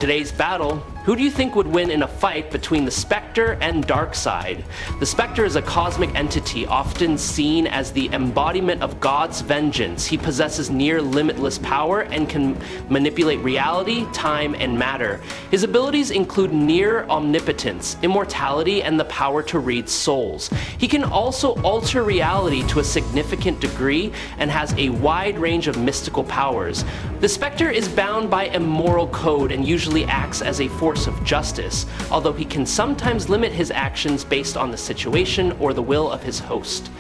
Today's battle, who do you think would win in a fight between the Spectre and Darkseid? The Spectre is a cosmic entity often seen as the embodiment of God's vengeance. He possesses near-limitless power and can manipulate reality, time, and matter. His abilities include near-omnipotence, immortality, and the power to read souls. He can also alter reality to a significant degree and has a wide range of mystical powers. The Spectre is bound by a moral code and usually acts as a force of justice, although he can sometimes limit his actions based on the situation or the will of his host.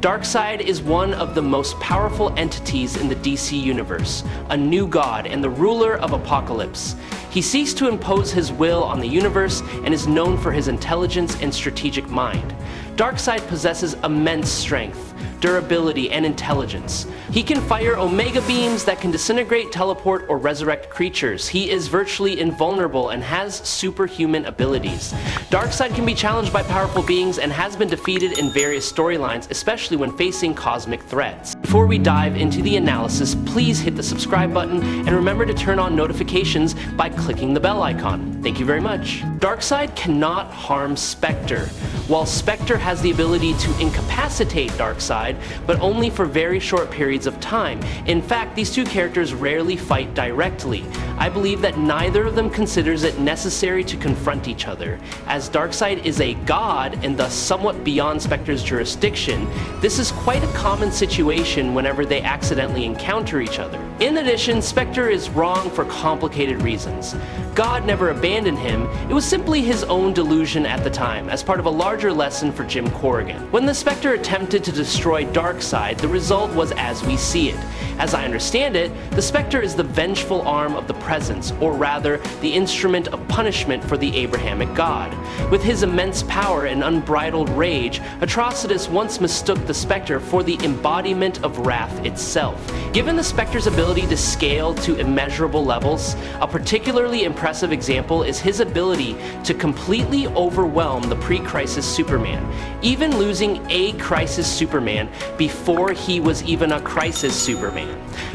Darkseid is one of the most powerful entities in the DC universe, a new god and the ruler of Apokolips. He seeks to impose his will on the universe and is known for his intelligence and strategic mind. Darkseid possesses immense strength, durability, and intelligence. He can fire omega beams that can disintegrate, teleport, or resurrect creatures. He is virtually invulnerable and has superhuman abilities. Darkseid can be challenged by powerful beings and has been defeated in various storylines, especially when facing cosmic threats. Before we dive into the analysis, please hit the subscribe button and remember to turn on notifications by clicking the bell icon. Thank you very much. Darkseid cannot harm Spectre, while Spectre has the ability to incapacitate Darkseid, but only for very short periods of time. In fact, these two characters rarely fight directly. I believe that neither of them considers it necessary to confront each other. As Darkseid is a god and thus somewhat beyond Spectre's jurisdiction, this is quite a common situation whenever they accidentally encounter each other. In addition, Spectre is wrong for complicated reasons. God never abandoned him, it was simply his own delusion at the time, as part of a larger lesson for Jim Corrigan. When the Spectre attempted to destroy Darkseid, the result was as we see it. As I understand it, the Spectre is the vengeful arm of the Presence, or rather, the instrument of punishment for the Abrahamic God. With his immense power and unbridled rage, Atrocitus once mistook the Spectre for the embodiment of wrath itself. Given the Spectre's ability to scale to immeasurable levels, a particularly impressive example is his ability to completely overwhelm the pre-Crisis Superman, even losing a Crisis Superman before he was even a Crisis Superman.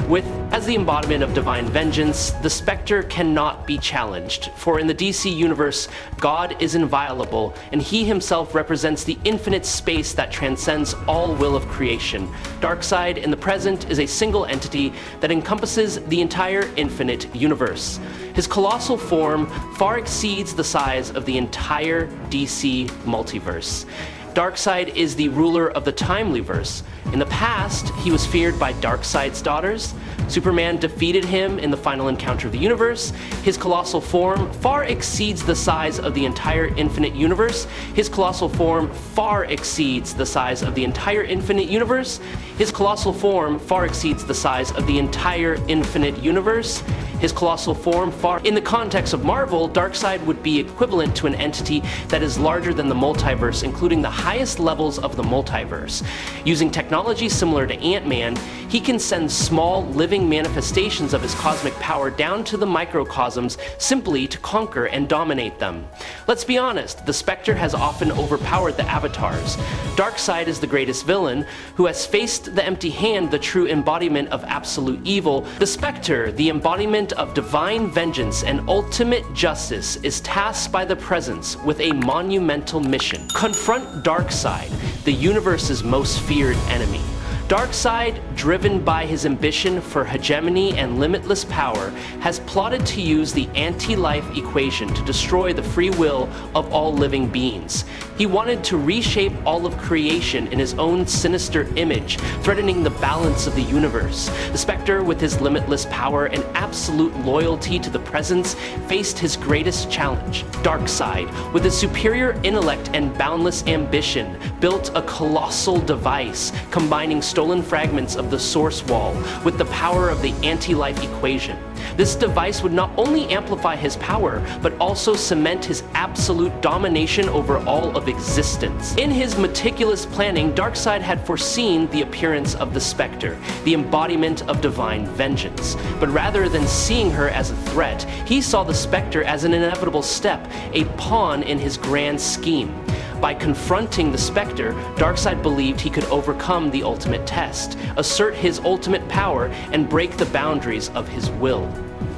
With, as the embodiment of divine vengeance, the Spectre cannot be challenged, for in the DC universe, God is inviolable, and he himself represents the infinite space that transcends all will of creation. Darkseid in the present is a single entity that encompasses the entire infinite universe. His colossal form far exceeds the size of the entire DC multiverse. Darkseid is the ruler of the Timelyverse. In the past, he was feared by Darkseid's daughters. Superman defeated him in the final encounter of the universe. His colossal form far exceeds the size of the entire infinite universe. His colossal form far exceeds the size of the entire infinite universe. His colossal form far exceeds the size of the entire infinite universe. His colossal form far... In the context of Marvel, Darkseid would be equivalent to an entity that is larger than the multiverse, including the highest levels of the multiverse. Using technology similar to Ant-Man, he can send small, living manifestations of his cosmic power down to the microcosms simply to conquer and dominate them. Let's be honest, the Spectre has often overpowered the Avatars. Darkseid is the greatest villain, who has faced the empty hand, the true embodiment of absolute evil. The Spectre, the embodiment of divine vengeance and ultimate justice, is tasked by the Presence with a monumental mission: confront Darkseid, the universe's most feared enemy. Darkseid, driven by his ambition for hegemony and limitless power, has plotted to use the anti-life equation to destroy the free will of all living beings. He wanted to reshape all of creation in his own sinister image, threatening the balance of the universe. The Spectre, with his limitless power and absolute loyalty to the Presence, faced his greatest challenge. Darkseid, with his superior intellect and boundless ambition, built a colossal device combining stolen fragments of the source wall with the power of the anti-life equation. This device would not only amplify his power, but also cement his absolute domination over all of existence. In his meticulous planning, Darkseid had foreseen the appearance of the Spectre, the embodiment of divine vengeance. But rather than seeing her as a threat, he saw the Spectre as an inevitable step, a pawn in his grand scheme. By confronting the Spectre, Darkseid believed he could overcome the ultimate test, assert his ultimate power, and break the boundaries of his will.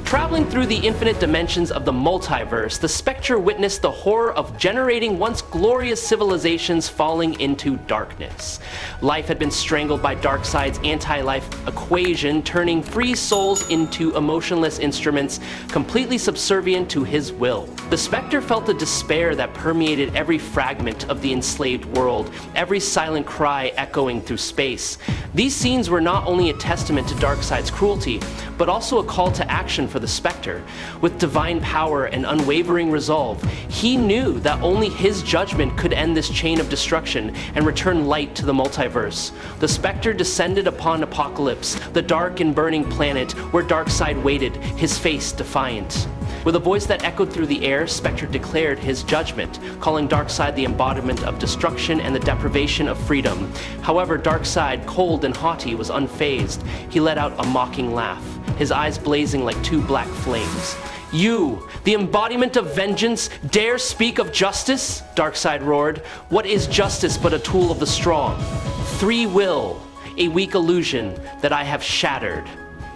Traveling through the infinite dimensions of the multiverse, the Spectre witnessed the horror of generating once glorious civilizations falling into darkness. Life had been strangled by Darkseid's anti-life equation, turning free souls into emotionless instruments, completely subservient to his will. The Spectre felt a despair that permeated every fragment of the enslaved world, every silent cry echoing through space. These scenes were not only a testament to Darkseid's cruelty, but also a call to action for the Spectre. With divine power and unwavering resolve, he knew that only his judgment could end this chain of destruction and return light to the multiverse. The Spectre descended upon Apokolips, the dark and burning planet where Darkseid waited, his face defiant. With a voice that echoed through the air, Spectre declared his judgment, calling Darkseid the embodiment of destruction and the deprivation of freedom. However, Darkseid, cold and haughty, was unfazed. He let out a mocking laugh, his eyes blazing like two black flames. "You, the embodiment of vengeance, dare speak of justice?" Darkseid roared. "What is justice but a tool of the strong? Free will, a weak illusion that I have shattered."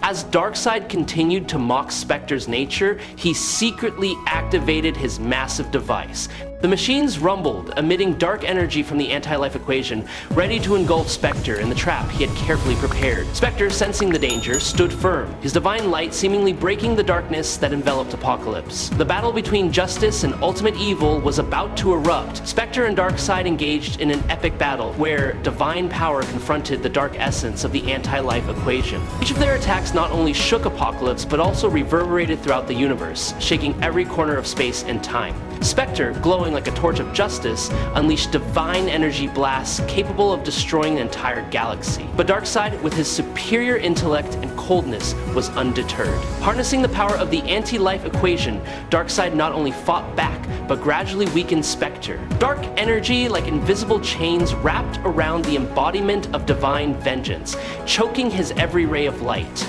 As Darkseid continued to mock Spectre's nature, he secretly activated his massive device. The machines rumbled, emitting dark energy from the anti-life equation, ready to engulf Spectre in the trap he had carefully prepared. Spectre, sensing the danger, stood firm, his divine light seemingly breaking the darkness that enveloped Apokolips. The battle between justice and ultimate evil was about to erupt. Spectre and Darkseid engaged in an epic battle, where divine power confronted the dark essence of the anti-life equation. Each of their attacks not only shook Apokolips, but also reverberated throughout the universe, shaking every corner of space and time. Spectre, glowing like a torch of justice, unleashed divine energy blasts capable of destroying an entire galaxy. But Darkseid, with his superior intellect and coldness, was undeterred. Harnessing the power of the anti-life equation, Darkseid not only fought back, but gradually weakened Spectre. Dark energy, like invisible chains, wrapped around the embodiment of divine vengeance, choking his every ray of light.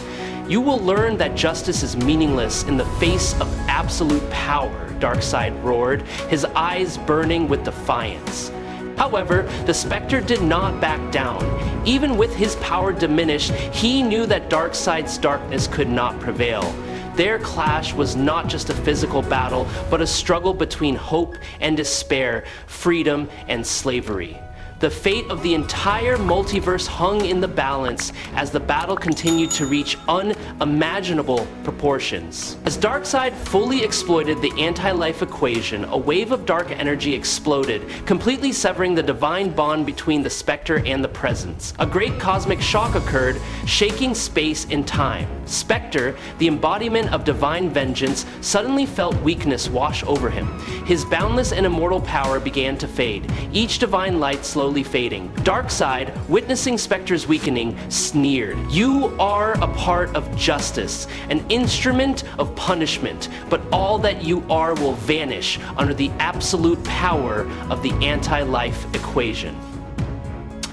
"You will learn that justice is meaningless in the face of absolute power," Darkseid roared, his eyes burning with defiance. However, the Spectre did not back down. Even with his power diminished, he knew that Darkseid's darkness could not prevail. Their clash was not just a physical battle, but a struggle between hope and despair, freedom and slavery. The fate of the entire multiverse hung in the balance as the battle continued to reach unimaginable proportions. As Darkseid fully exploited the anti-life equation, a wave of dark energy exploded, completely severing the divine bond between the Spectre and the Presence. A great cosmic shock occurred, shaking space and time. Spectre, the embodiment of divine vengeance, suddenly felt weakness wash over him. His boundless and immortal power began to fade, each divine light slowly fading. Darkseid, witnessing Spectre's weakening, sneered. "You are a part of justice, an instrument of punishment, but all that you are will vanish under the absolute power of the anti-life equation."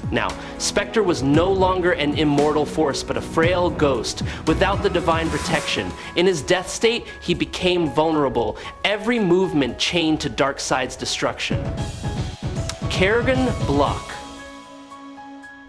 Now, Spectre was no longer an immortal force, but a frail ghost, without the divine protection. In his death state, he became vulnerable, every movement chained to Darkseid's destruction. Kerrigan Block.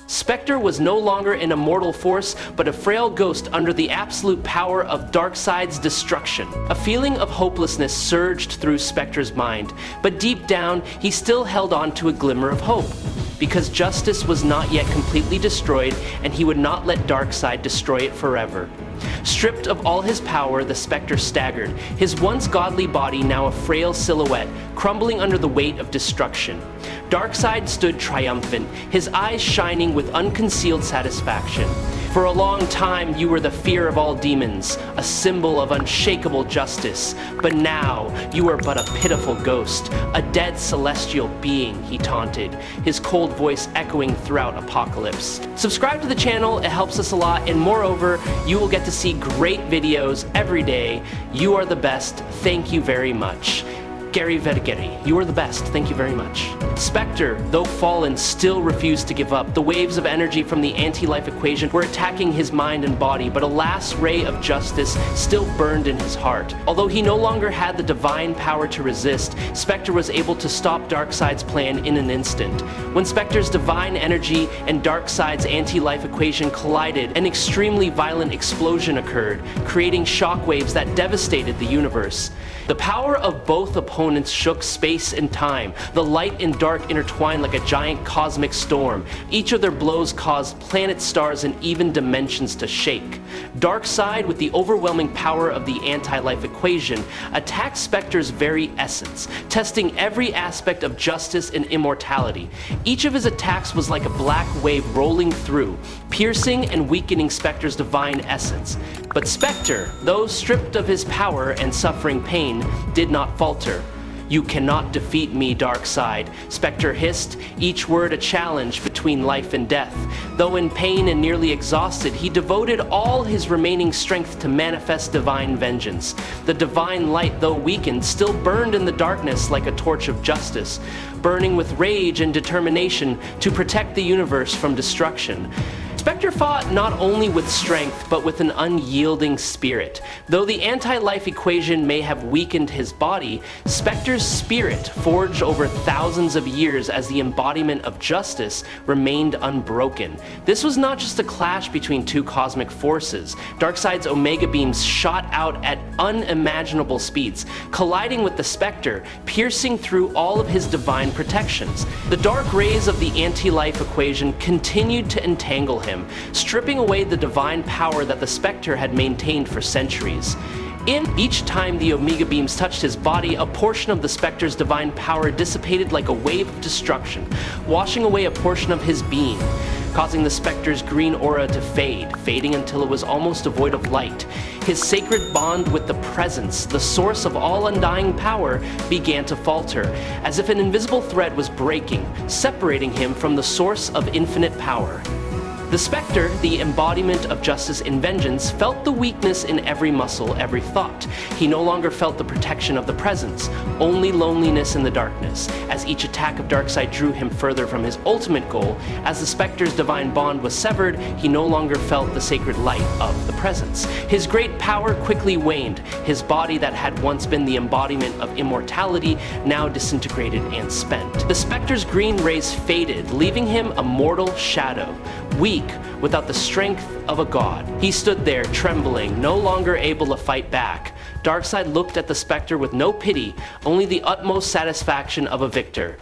Spectre was no longer an immortal force, but a frail ghost under the absolute power of Darkseid's destruction. A feeling of hopelessness surged through Spectre's mind, but deep down, he still held on to a glimmer of hope. Because justice was not yet completely destroyed, and he would not let Darkseid destroy it forever. Stripped of all his power, the Spectre staggered, his once godly body now a frail silhouette, crumbling under the weight of destruction. Darkseid stood triumphant, his eyes shining with unconcealed satisfaction. "For a long time you were the fear of all demons, a symbol of unshakable justice. But now you are but a pitiful ghost, a dead celestial being," he taunted, his cold voice echoing throughout Apokolips. Subscribe to the channel, it helps us a lot, and moreover, you will get to see great videos every day. You are the best. Thank you very much. Gary Vergeri, you are the best. Thank you very much. Spectre, though fallen, still refused to give up. The waves of energy from the anti-life equation were attacking his mind and body, but a last ray of justice still burned in his heart. Although he no longer had the divine power to resist, Spectre was able to stop Darkseid's plan in an instant. When Spectre's divine energy and Darkseid's anti-life equation collided, an extremely violent explosion occurred, creating shockwaves that devastated the universe. The power of both opponents shook space and time. The light and dark intertwined like a giant cosmic storm. Each of their blows caused planets, stars, and even dimensions to shake. Darkseid, with the overwhelming power of the anti-life equation, attacked Spectre's very essence, testing every aspect of justice and immortality. Each of his attacks was like a black wave rolling through, piercing and weakening Spectre's divine essence. But Spectre, though stripped of his power and suffering pain, did not falter. "You cannot defeat me, Darkseid," Spectre hissed, each word a challenge between life and death. Though in pain and nearly exhausted, he devoted all his remaining strength to manifest divine vengeance. The divine light, though weakened, still burned in the darkness like a torch of justice, burning with rage and determination to protect the universe from destruction. Spectre fought not only with strength, but with an unyielding spirit. Though the anti-life equation may have weakened his body, Spectre's spirit, forged over thousands of years as the embodiment of justice, remained unbroken. This was not just a clash between two cosmic forces. Darkseid's Omega beams shot out at unimaginable speeds, colliding with the Spectre, piercing through all of his divine protections. The dark rays of the anti-life equation continued to entangle him, stripping away the divine power that the Spectre had maintained for centuries. Each time the Omega beams touched his body, a portion of the Spectre's divine power dissipated like a wave of destruction, washing away a portion of his being, causing the Spectre's green aura to fading until it was almost devoid of light. His sacred bond with the Presence, the source of all undying power, began to falter, as if an invisible thread was breaking, separating him from the source of infinite power. The Spectre, the embodiment of justice and vengeance, felt the weakness in every muscle, every thought. He no longer felt the protection of the Presence, only loneliness in the darkness. As each attack of Darkseid drew him further from his ultimate goal, as the Spectre's divine bond was severed, he no longer felt the sacred light of the Presence. His great power quickly waned. His body that had once been the embodiment of immortality now disintegrated and spent. The Spectre's green rays faded, leaving him a mortal shadow, weak without the strength of a god. He stood there, trembling, no longer able to fight back. Darkseid looked at the Spectre with no pity, only the utmost satisfaction of a victor.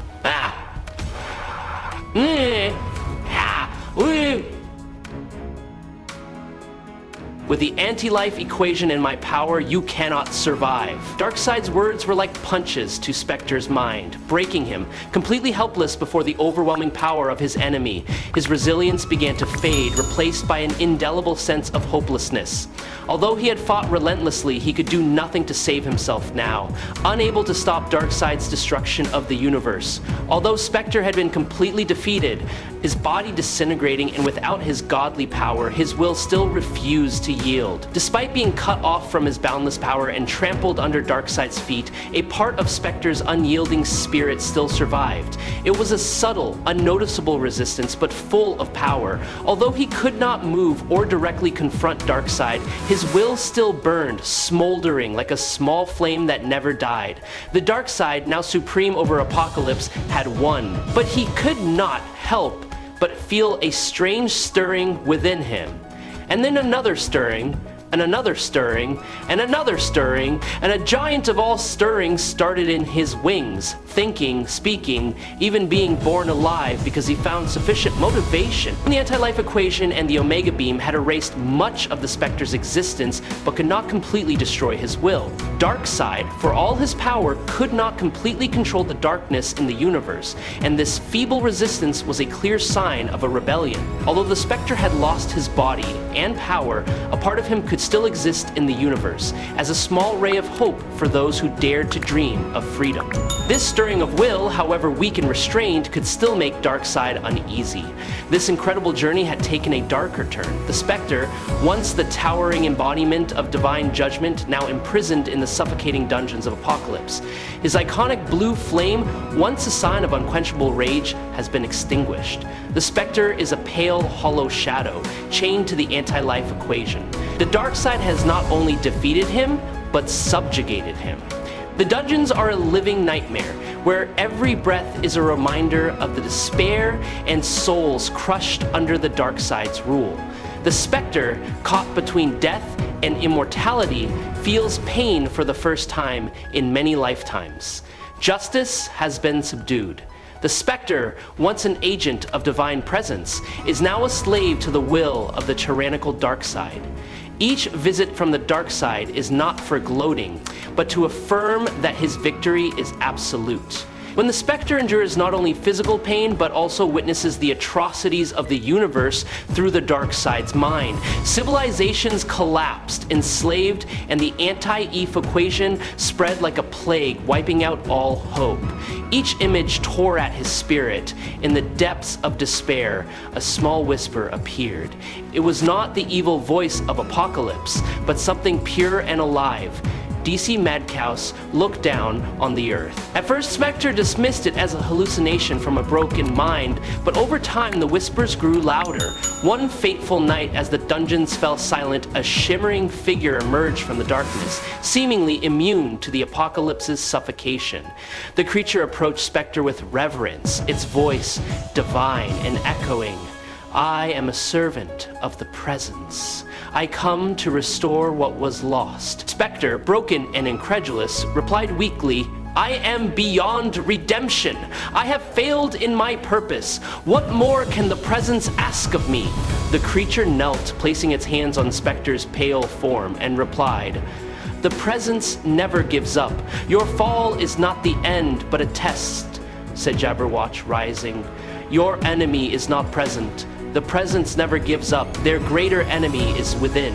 With the anti-life equation in my power, you cannot survive. Darkseid's words were like punches to Spectre's mind, breaking him, completely helpless before the overwhelming power of his enemy. His resilience began to fade, replaced by an indelible sense of hopelessness. Although he had fought relentlessly, he could do nothing to save himself now, unable to stop Darkseid's destruction of the universe. Although Spectre had been completely defeated, his body disintegrating, and without his godly power, his will still refused to yield. Despite being cut off from his boundless power and trampled under Darkseid's feet, a part of Spectre's unyielding spirit still survived. It was a subtle, unnoticeable resistance, but full of power. Although he could not move or directly confront Darkseid, his will still burned, smoldering like a small flame that never died. The Darkseid, now supreme over Apokolips, had won, but he could not help but feel a strange stirring within him. And then another stirring, and another stirring, and another stirring, and a giant of all stirrings started in his wings, thinking, speaking, even being born alive because he found sufficient motivation. The anti-life equation and the Omega beam had erased much of the Spectre's existence, but could not completely destroy his will. Darkseid, for all his power, could not completely control the darkness in the universe, and this feeble resistance was a clear sign of a rebellion. Although the Spectre had lost his body and power, a part of him could could still exist in the universe, as a small ray of hope for those who dared to dream of freedom. This stirring of will, however weak and restrained, could still make Darkseid uneasy. This incredible journey had taken a darker turn. The Spectre, once the towering embodiment of divine judgment, now imprisoned in the suffocating dungeons of Apokolips. His iconic blue flame, once a sign of unquenchable rage, has been extinguished. The Spectre is a pale, hollow shadow, chained to the anti-life equation. The Darkseid has not only defeated him, but subjugated him. The dungeons are a living nightmare, where every breath is a reminder of the despair and souls crushed under the Darkseid's rule. The Spectre, caught between death and immortality, feels pain for the first time in many lifetimes. Justice has been subdued. The Spectre, once an agent of divine presence, is now a slave to the will of the tyrannical Darkseid. Each visit from the Darkseid is not for gloating, but to affirm that his victory is absolute. When the Spectre endures not only physical pain, but also witnesses the atrocities of the universe through the Darkseid's mind, civilizations collapsed, enslaved, and the anti-Eve equation spread like a plague, wiping out all hope. Each image tore at his spirit. In the depths of despair, a small whisper appeared. It was not the evil voice of Apokolips, but something pure and alive. DC Madcouse looked down on the Earth. At first, Spectre dismissed it as a hallucination from a broken mind, but over time the whispers grew louder. One fateful night, as the dungeons fell silent, a shimmering figure emerged from the darkness, seemingly immune to the Apokolips's suffocation. The creature approached Spectre with reverence, its voice divine and echoing. "I am a servant of the presence. I come to restore what was lost." Spectre, broken and incredulous, replied weakly, "I am beyond redemption. I have failed in my purpose. What more can the presence ask of me?" The creature knelt, placing its hands on Spectre's pale form, and replied, "The presence never gives up. Your fall is not the end, but a test," said Jabberwatch, rising. "Your enemy is not present. The presence never gives up. Their greater enemy is within.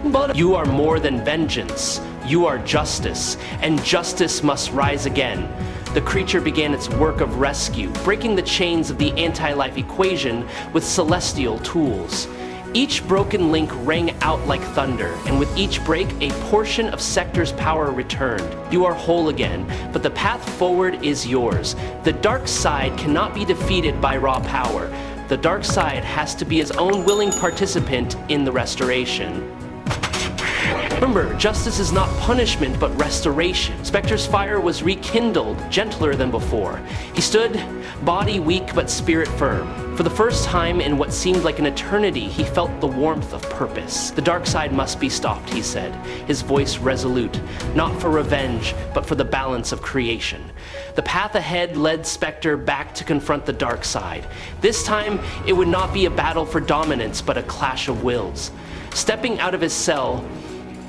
But you are more than vengeance. You are justice, and justice must rise again." The creature began its work of rescue, breaking the chains of the anti-life equation with celestial tools. Each broken link rang out like thunder, and with each break, a portion of Sector's power returned. You are whole again, but the path forward is yours. The Darkseid cannot be defeated by raw power. The Darkseid has to be his own willing participant in the restoration. Remember, justice is not punishment, but restoration. Spectre's fire was rekindled, gentler than before. He stood, body weak but spirit firm. For the first time in what seemed like an eternity, he felt the warmth of purpose. The Darkseid must be stopped, he said, his voice resolute, not for revenge, but for the balance of creation. The path ahead led Spectre back to confront the Darkseid. This time, it would not be a battle for dominance, but a clash of wills. Stepping out of his cell,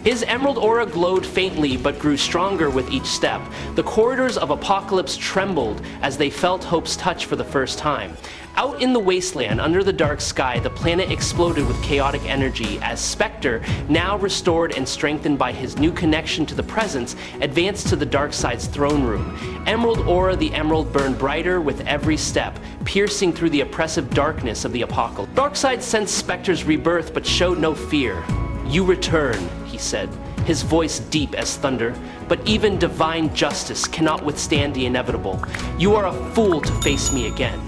his emerald aura glowed faintly but grew stronger with each step. The corridors of Apokolips trembled as they felt Hope's touch for the first time. Out in the wasteland, under the dark sky, the planet exploded with chaotic energy as Spectre, now restored and strengthened by his new connection to the presence, advanced to the Darkseid's throne room. Emerald aura, the emerald burned brighter with every step, piercing through the oppressive darkness of the Apokolips. Darkseid sensed Spectre's rebirth but showed no fear. "You return," he said, his voice deep as thunder, "but even divine justice cannot withstand the inevitable. You are a fool to face me again."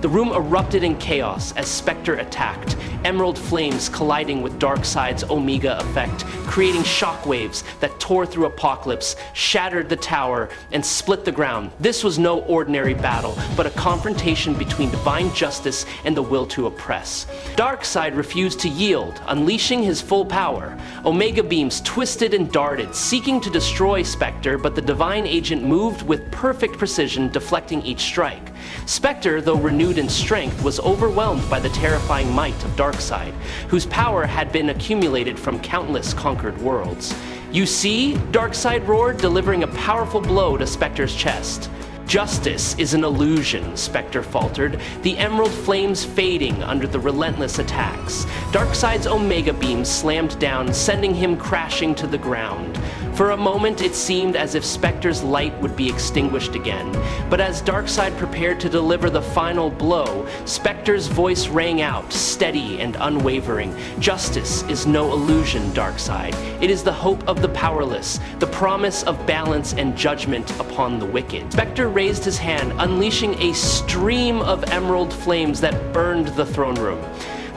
The room erupted in chaos as Spectre attacked, emerald flames colliding with Darkseid's Omega effect, creating shockwaves that tore through Apokolips, shattered the tower, and split the ground. This was no ordinary battle, but a confrontation between divine justice and the will to oppress. Darkseid refused to yield, unleashing his full power. Omega beams twisted and darted, seeking to destroy Spectre, but the divine agent moved with perfect precision, deflecting each strike. Spectre, though renewed in strength, was overwhelmed by the terrifying might of Darkseid, whose power had been accumulated from countless conquered worlds. "You see?" Darkseid roared, delivering a powerful blow to Spectre's chest. Justice is an illusion, Spectre faltered, the emerald flames fading under the relentless attacks. Darkseid's Omega beam slammed down, sending him crashing to the ground. For a moment, it seemed as if Spectre's light would be extinguished again. But as Darkseid prepared to deliver the final blow, Spectre's voice rang out, steady and unwavering. Justice is no illusion, Darkseid. It is the hope of the powerless, the promise of balance and judgment upon the wicked. Spectre raised his hand, unleashing a stream of emerald flames that burned the throne room.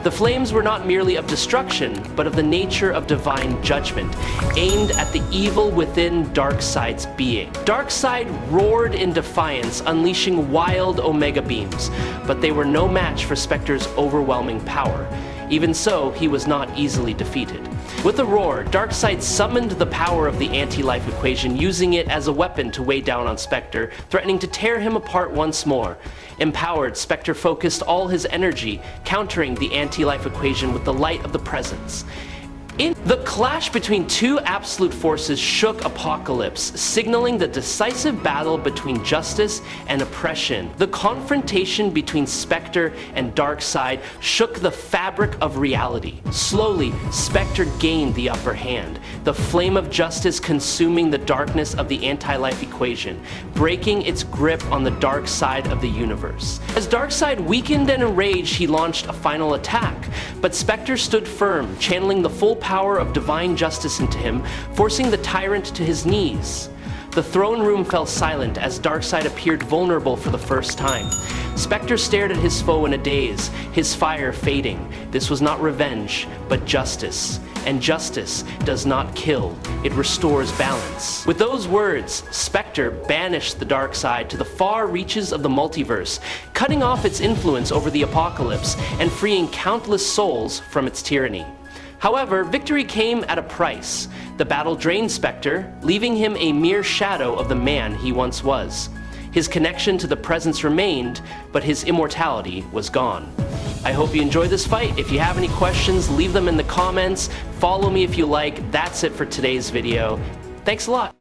The flames were not merely of destruction, but of the nature of divine judgment, aimed at the evil within Darkseid's being. Darkseid roared in defiance, unleashing wild Omega beams, but they were no match for Spectre's overwhelming power. Even so, he was not easily defeated. With a roar, Darkseid summoned the power of the anti-life equation, using it as a weapon to weigh down on Spectre, threatening to tear him apart once more. Empowered, Spectre focused all his energy, countering the anti-life equation with the light of the presence. The clash between two absolute forces shook Apokolips, signaling the decisive battle between justice and oppression. The confrontation between Spectre and Darkseid shook the fabric of reality. Slowly, Spectre gained the upper hand, the flame of justice consuming the darkness of the anti-life equation, breaking its grip on the dark side of the universe. As Darkseid weakened and enraged, he launched a final attack, but Spectre stood firm, channeling the full power of divine justice into him, forcing the tyrant to his knees. The throne room fell silent as Darkseid appeared vulnerable for the first time. Spectre stared at his foe in a daze, his fire fading. This was not revenge, but justice. And justice does not kill, it restores balance. With those words, Spectre banished the Darkseid to the far reaches of the multiverse, cutting off its influence over the Apokolips and freeing countless souls from its tyranny. However, victory came at a price. The battle drained Spectre, leaving him a mere shadow of the man he once was. His connection to the presence remained, but his immortality was gone. I hope you enjoyed this fight. If you have any questions, leave them in the comments. Follow me if you like. That's it for today's video. Thanks a lot.